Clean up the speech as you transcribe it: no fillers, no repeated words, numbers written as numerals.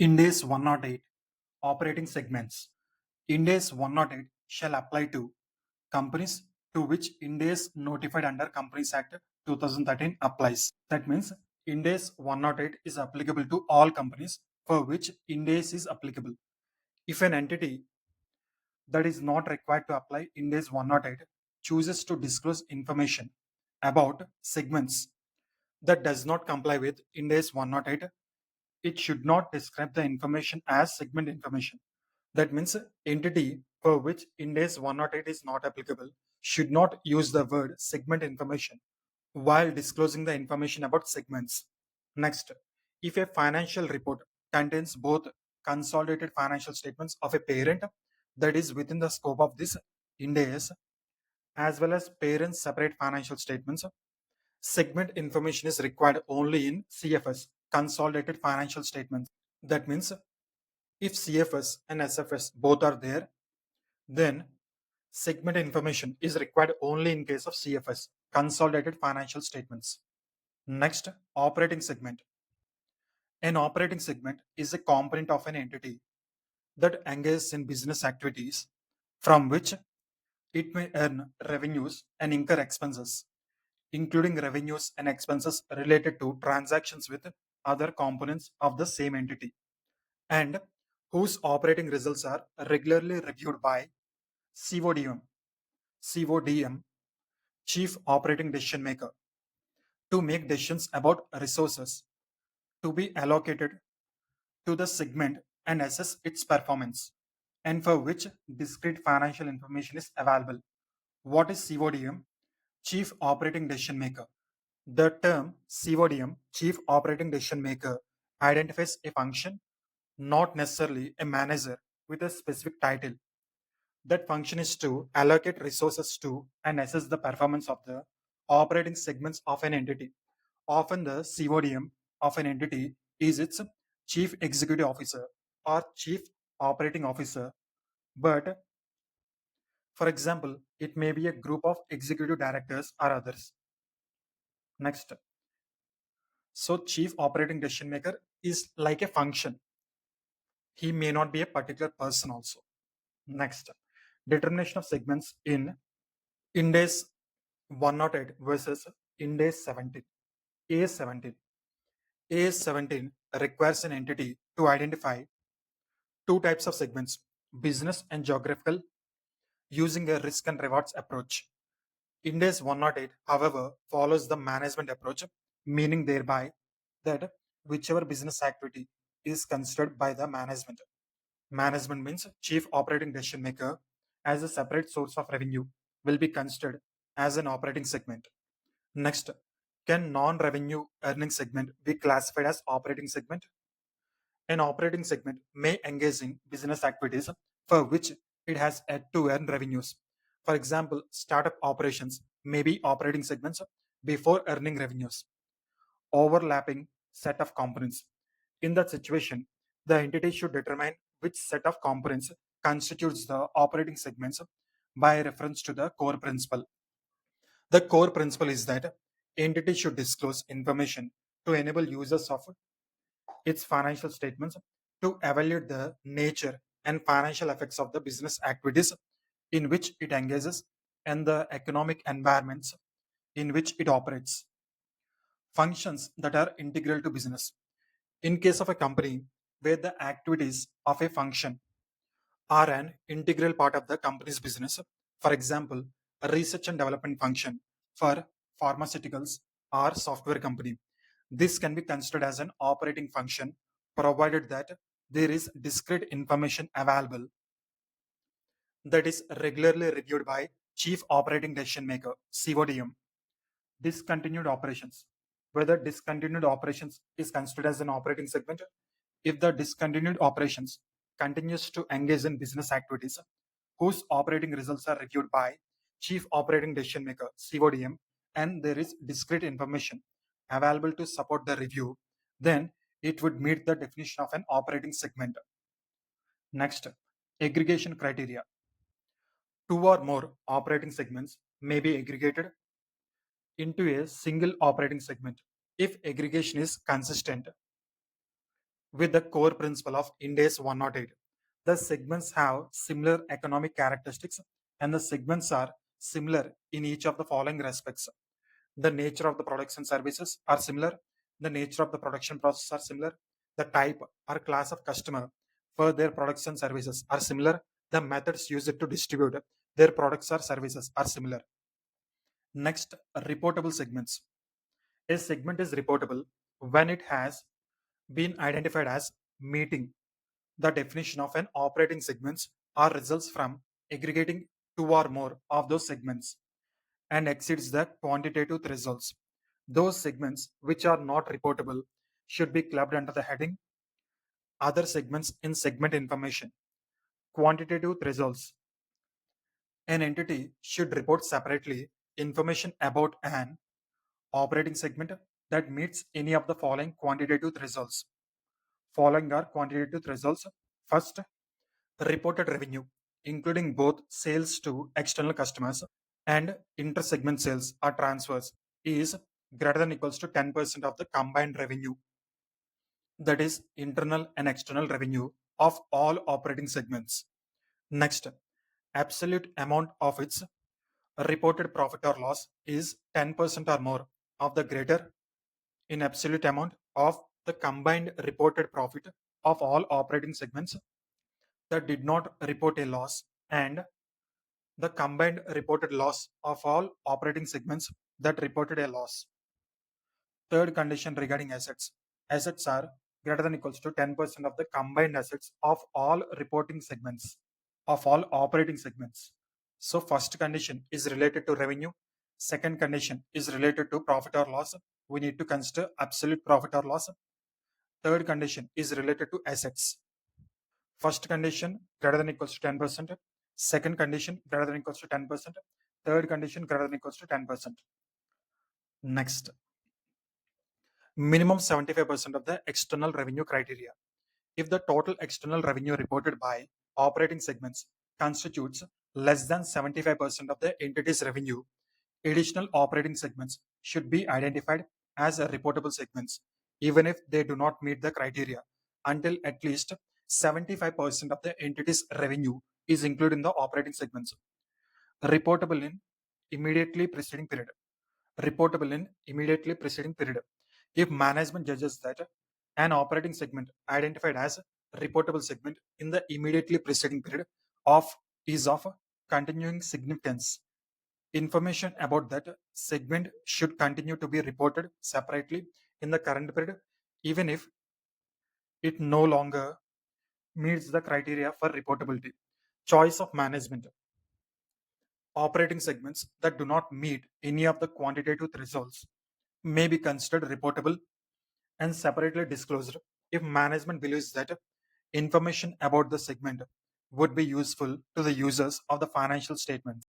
Ind AS 108 Operating Segments. Ind AS 108 shall apply to companies to which Ind AS notified under Companies Act 2013 applies. That means Ind AS 108 is applicable to all companies for which Ind AS is applicable. If an entity that is not required to apply Ind AS 108 chooses to disclose information about segments that does not comply with Ind AS 108, it should not describe the information as segment information. That means entity for which Ind AS 108 is not applicable should not use the word segment information while disclosing the information about segments. Next, if a financial report contains both consolidated financial statements of a parent that is within the scope of this Ind AS as well as parent separate financial statements, segment information is required only in CFS, consolidated financial statements. That means if CFS and SFS both are there, then segment information is required only in case of CFS, consolidated financial statements. Next, operating segment. An operating segment is a component of an entity that engages in business activities from which it may earn revenues and incur expenses, including revenues and expenses related to transactions with other components of the same entity, and whose operating results are regularly reviewed by CODM, CODM, Chief Operating Decision Maker, to make decisions about resources to be allocated to the segment and assess its performance, and for which discrete financial information is available. What is CODM? Chief Operating Decision Maker. The term CODM, Chief Operating Decision Maker, identifies a function, not necessarily a manager with a specific title. That function is to allocate resources to and assess the performance of the operating segments of an entity. Often, the CODM of an entity is its chief executive officer or chief operating officer, but for example, it may be a group of executive directors or others. Next, so chief operating decision maker is like a function. He may not be a particular person also. Next, determination of segments in Ind AS 108 versus Ind AS 17. AS 17. AS 17 requires an entity to identify two types of segments, business and geographical, using a risk and rewards approach. Ind AS 108, however, follows the management approach, meaning thereby that whichever business activity is considered by the management. Management means chief operating decision maker as a separate source of revenue will be considered as an operating segment. Next, can non-revenue earning segment be classified as operating segment? An operating segment may engage in business activities for which it has yet to earn revenues. For example, startup operations may be operating segments before earning revenues. Overlapping set of components. In that situation, the entity should determine which set of components constitutes the operating segments by reference to the core principle. The core principle is that entity should disclose information to enable users of its financial statements to evaluate the nature and financial effects of the business activities in which it engages and the economic environments in which it operates. Functions that are integral to business. In case of a company where the activities of a function are an integral part of the company's business, for example, a research and development function for pharmaceuticals or software company, this can be considered as an operating function provided that there is discrete information available that is regularly reviewed by Chief Operating Decision Maker, CODM. Discontinued operations. Whether discontinued operations is considered as an operating segment if the discontinued operations continues to engage in business activities whose operating results are reviewed by Chief Operating Decision Maker, CODM, and there is discrete information available to support the review, then it would meet the definition of an operating segment. Next, aggregation criteria. Two or more operating segments may be aggregated into a single operating segment if aggregation is consistent with the core principle of Ind AS 108. The segments have similar economic characteristics and the segments are similar in each of the following respects. The nature of the products and services are similar. The nature of the production process are similar. The type or class of customer for their products and services are similar. The methods used to distribute their products or services are similar. Next, reportable segments. A segment is reportable when it has been identified as meeting the definition of an operating segments or results from aggregating two or more of those segments and exceeds the quantitative thresholds. Those segments which are not reportable should be clubbed under the heading other segments in segment information. Quantitative thresholds. An entity should report separately information about an operating segment that meets any of the following quantitative thresholds. Following are quantitative thresholds. First, reported revenue, including both sales to external customers and inter-segment sales or transfers, is greater than equals to 10% of the combined revenue, that is internal and external revenue of all operating segments. Next, absolute amount of its reported profit or loss is 10% or more of the greater in absolute amount of the combined reported profit of all operating segments that did not report a loss and the combined reported loss of all operating segments that reported a loss. Third condition regarding assets. Assets are greater than equals to 10% of the combined assets of all reporting segments, of all operating segments. So first condition is related to revenue. Second condition is related to profit or loss. We need to consider absolute profit or loss. Third condition is related to assets. First condition greater than equals to 10%. Second condition greater than equals to 10%. Third condition greater than equals to 10%. Next, minimum 75% of the external revenue criteria. If the total external revenue reported by operating segments constitutes less than 75% of the entity's revenue, additional operating segments should be identified as reportable segments, even if they do not meet the criteria, until at least 75% of the entity's revenue is included in the operating segments. Reportable in immediately preceding period. Reportable in immediately preceding period. If management judges that an operating segment identified as reportable segment in the immediately preceding period of is of continuing significance, information about that segment should continue to be reported separately in the current period, even if it no longer meets the criteria for reportability. Choice of management. Operating segments that do not meet any of the quantitative thresholds may be considered reportable and separately disclosed if management believes that information about the segment would be useful to the users of the financial statements.